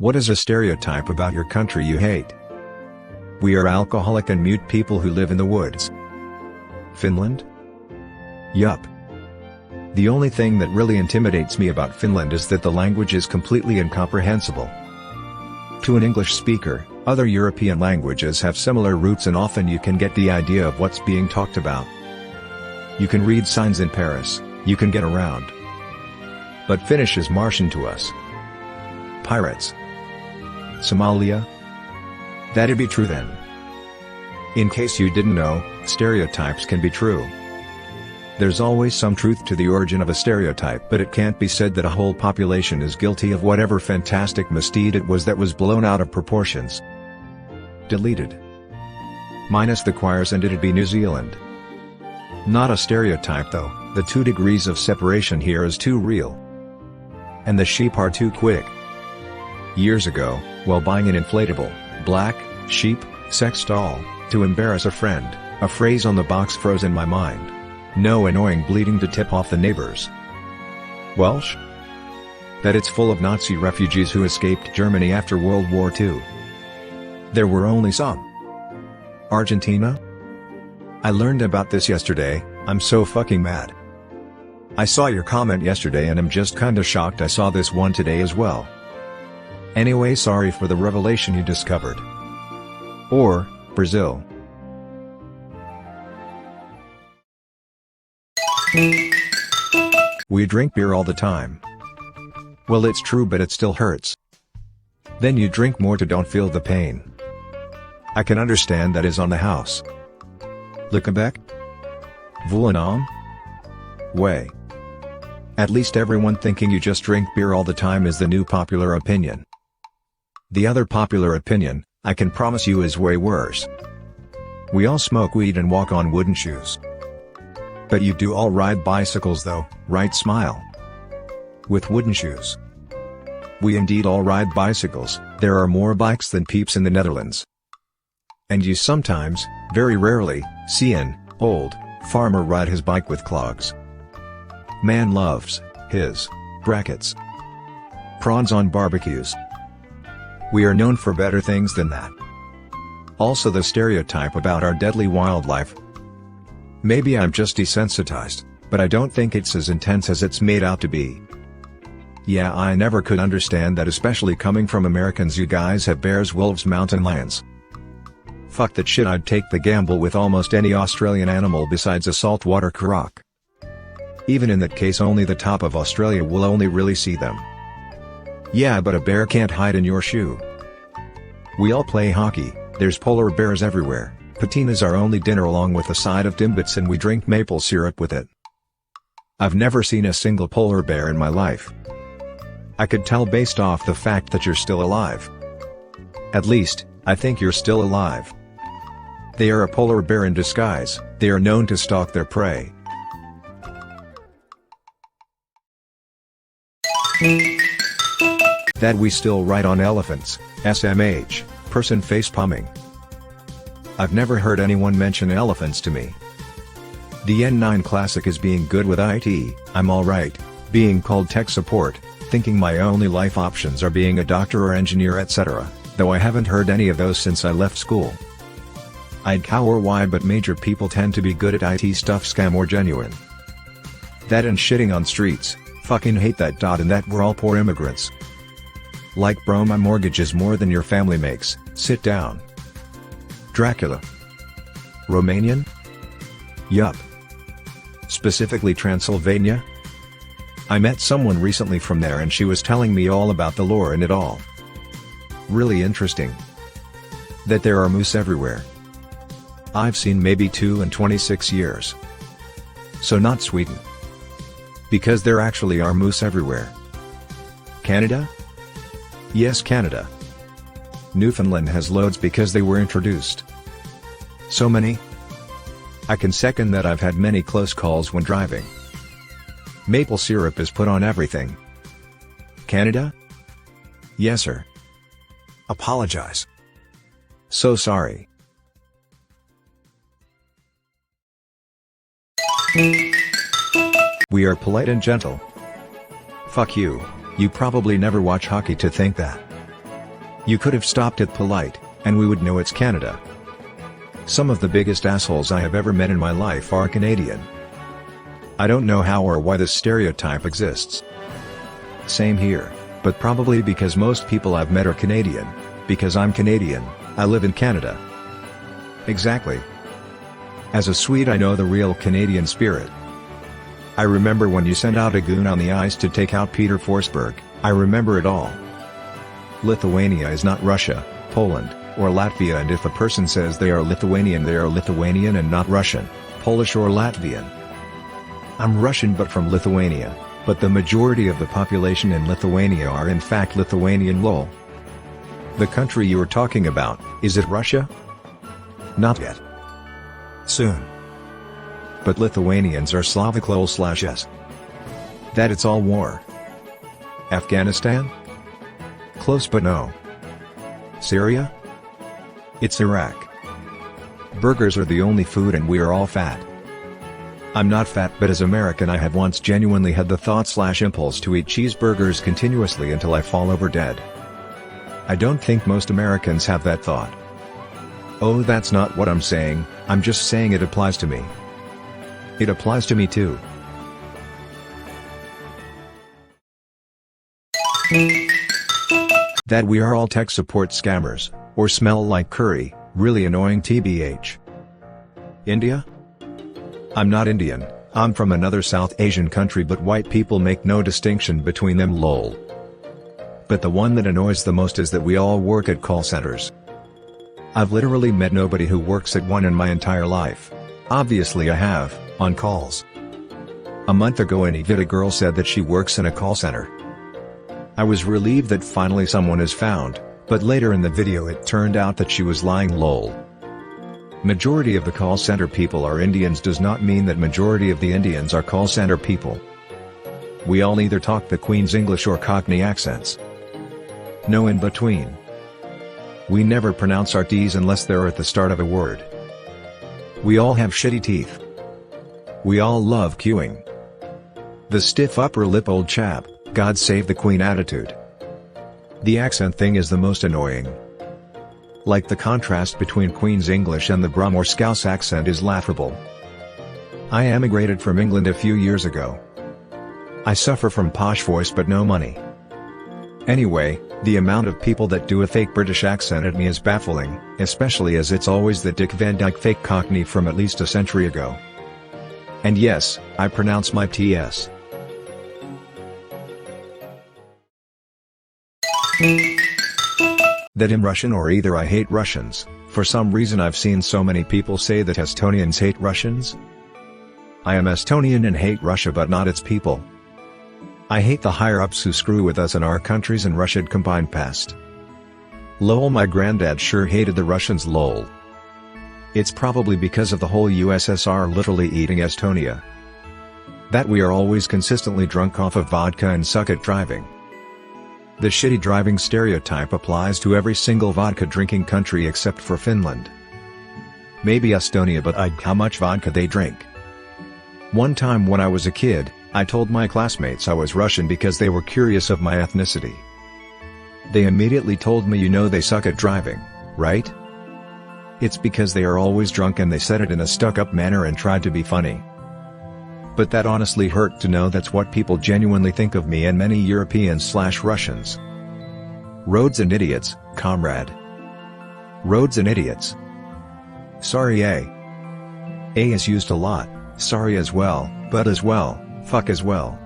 What is a stereotype about your country you hate? We are alcoholic and mute people who live in the woods. Finland? Yup. The only thing that really intimidates me about Finland is that the language is completely incomprehensible. To an English speaker, other European languages have similar roots and often you can get the idea of what's being talked about. You can read signs in Paris, you can get around. But Finnish is Martian to us. Pirates. Somalia? That'd be true then. In case you didn't know, stereotypes can be true. There's always some truth to the origin of a stereotype, but it can't be said that a whole population is guilty of whatever fantastic misdeed it was that was blown out of proportions. Deleted. Minus the choirs and it'd be New Zealand. Not a stereotype though, the 2 degrees of separation here is too real. And the sheep are too quick. Years ago, while buying an inflatable, black, sheep, sex doll, to embarrass a friend, a phrase on the box froze in my mind. No annoying bleeding to tip off the neighbors. Welsh? That it's full of Nazi refugees who escaped Germany after World War II. There were only some. Argentina? I learned about this yesterday, I'm so fucking mad. I saw your comment yesterday and I'm just kinda shocked I saw this one today as well. Anyway, sorry for the revelation you discovered. Or, Brazil. We drink beer all the time. Well, it's true, but it still hurts. Then you drink more to don't feel the pain. I can understand that is on the house. Likkebeck? Voelenam? Way. At least everyone thinking you just drink beer all the time is the new popular opinion. The other popular opinion, I can promise you, is way worse. We all smoke weed and walk on wooden shoes. But you do all ride bicycles though, right? Smile. With wooden shoes. We indeed all ride bicycles, there are more bikes than peeps in the Netherlands. And you sometimes, very rarely, see an old farmer ride his bike with clogs. Man loves his brackets. Prawns on barbecues. We are known for better things than that. Also the stereotype about our deadly wildlife. Maybe I'm just desensitized, but I don't think it's as intense as it's made out to be. Yeah, I never could understand that, especially coming from Americans. You guys have bears, wolves, mountain lions. Fuck that shit, I'd take the gamble with almost any Australian animal besides a saltwater croc. Even in that case, only the top of Australia will only really see them. Yeah, but a bear can't hide in your shoe. We all play hockey, there's polar bears everywhere. Patina's our only dinner along with a side of Timbits, and we drink maple syrup with it. I've never seen a single polar bear in my life. I could tell based off the fact that you're still alive. At least, I think you're still alive. They are a polar bear in disguise, they are known to stalk their prey. That we still ride on elephants, SMH, person face palming. I've never heard anyone mention elephants to me. The N9 Classic is being good with IT, I'm alright, being called tech support, thinking my only life options are being a doctor or engineer, etc., though I haven't heard any of those since I left school. I'd cower why, but major people tend to be good at IT stuff, scam or genuine. That and shitting on streets, fucking hate that. And that we're all poor immigrants. Like bro, my mortgage is more than your family makes, sit down. Dracula. Romanian? Yup. Specifically Transylvania? I met someone recently from there and she was telling me all about the lore in it all. Really interesting. That there are moose everywhere. I've seen maybe 2 in 26 years. So not Sweden. Because there actually are moose everywhere. Canada? Yes, Canada. Newfoundland has loads because they were introduced. So many? I can second that. I've had many close calls when driving. Maple syrup is put on everything. Canada? Yes, sir. Apologize. So sorry. We are polite and gentle. Fuck you, you probably never watch hockey to think that. You could have stopped it polite, and we would know it's Canada. Some of the biggest assholes I have ever met in my life are Canadian. I don't know how or why this stereotype exists. Same here, but probably because most people I've met are Canadian. Because I'm Canadian, I live in Canada. Exactly. As a Swede, I know the real Canadian spirit. I remember when you sent out a goon on the ice to take out Peter Forsberg. I remember it all. Lithuania is not Russia, Poland, or Latvia, and if a person says they are Lithuanian and not Russian, Polish or Latvian. I'm Russian but from Lithuania, but the majority of the population in Lithuania are in fact Lithuanian. Lol. The country you are talking about, is it Russia? Not yet. Soon. But Lithuanians are Slavic lol/s. That it's all war. Afghanistan? Close but no. Syria? It's Iraq. Burgers are the only food and we are all fat. I'm not fat, but as American I have once genuinely had the thought/impulse to eat cheeseburgers continuously until I fall over dead. I don't think most Americans have that thought. Oh, that's not what I'm saying, I'm just saying it applies to me. It applies to me too. That we are all tech support scammers, or smell like curry, really annoying tbh. India? I'm not Indian, I'm from another South Asian country, but white people make no distinction between them lol. But the one that annoys the most is that we all work at call centers. I've literally met nobody who works at one in my entire life. Obviously I have, on calls. A month ago in Evit a girl said that she works in a call center. I was relieved that finally someone is found, but later in the video it turned out that she was lying lol. Majority of the call center people are Indians does not mean that majority of the Indians are call center people. We all either talk the Queen's English or Cockney accents. No in between. We never pronounce our T's unless they're at the start of a word. We all have shitty teeth. We all love queuing. The stiff upper lip old chap, God save the Queen attitude. The accent thing is the most annoying. Like the contrast between Queen's English and the Brum or Scouse accent is laughable. I emigrated from England a few years ago. I suffer from posh voice but no money. Anyway, the amount of people that do a fake British accent at me is baffling, especially as it's always the Dick Van Dyke fake Cockney from at least a century ago. And yes, I pronounce my T's. That I'm Russian or either I hate Russians. For some reason I've seen so many people say that Estonians hate Russians. I am Estonian and hate Russia but not its people. I hate the higher-ups who screw with us and our countries and Russia combined past. Lol, my granddad sure hated the Russians lol. It's probably because of the whole USSR literally eating Estonia. That we are always consistently drunk off of vodka and suck at driving. The shitty driving stereotype applies to every single vodka drinking country except for Finland. Maybe Estonia, but how much vodka they drink. One time when I was a kid, I told my classmates I was Russian because they were curious of my ethnicity. They immediately told me, you know they suck at driving, right? It's because they are always drunk, and they said it in a stuck-up manner and tried to be funny. But that honestly hurt to know that's what people genuinely think of me and many Europeans/Russians. Roads and idiots, comrade. Roads and idiots. Sorry A. A is used a lot, sorry as well, but as well, fuck as well.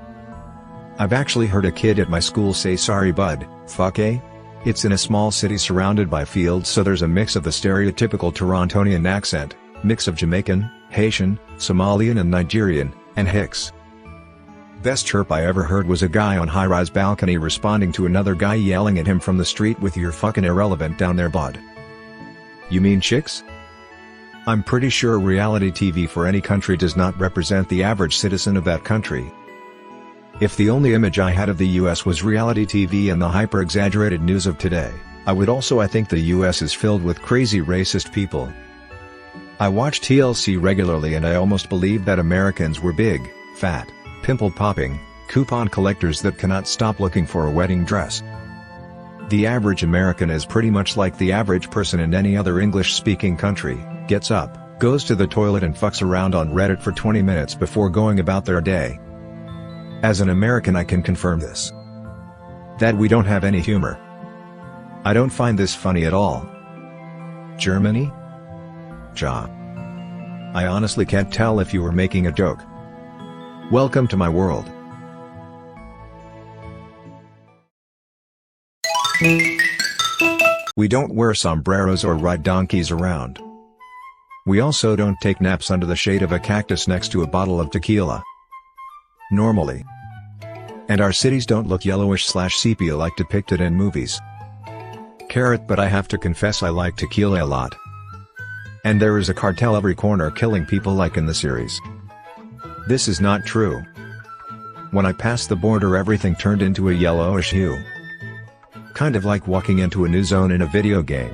I've actually heard a kid at my school say sorry bud, fuck A? It's in a small city surrounded by fields, so there's a mix of the stereotypical Torontonian accent, mix of Jamaican, Haitian, Somalian and Nigerian, and Hicks. Best chirp I ever heard was a guy on high-rise balcony responding to another guy yelling at him from the street with "You're fucking irrelevant down there bud." You mean chicks? I'm pretty sure reality TV for any country does not represent the average citizen of that country. If the only image I had of the US was reality TV and the hyper-exaggerated news of today, I think the US is filled with crazy racist people. I watch TLC regularly and I almost believed that Americans were big, fat, pimple-popping, coupon collectors that cannot stop looking for a wedding dress. The average American is pretty much like the average person in any other English-speaking country, gets up, goes to the toilet and fucks around on Reddit for 20 minutes before going about their day. As an American I can confirm this. That we don't have any humor. I don't find this funny at all. Germany? Ja. I honestly can't tell if you were making a joke. Welcome to my world. We don't wear sombreros or ride donkeys around. We also don't take naps under the shade of a cactus next to a bottle of tequila. Normally. And our cities don't look yellowish/sepia like depicted in movies. But I have to confess I like tequila a lot. And there is a cartel every corner killing people like in the series. This is not true. When I passed the border everything turned into a yellowish hue. Kind of like walking into a new zone in a video game.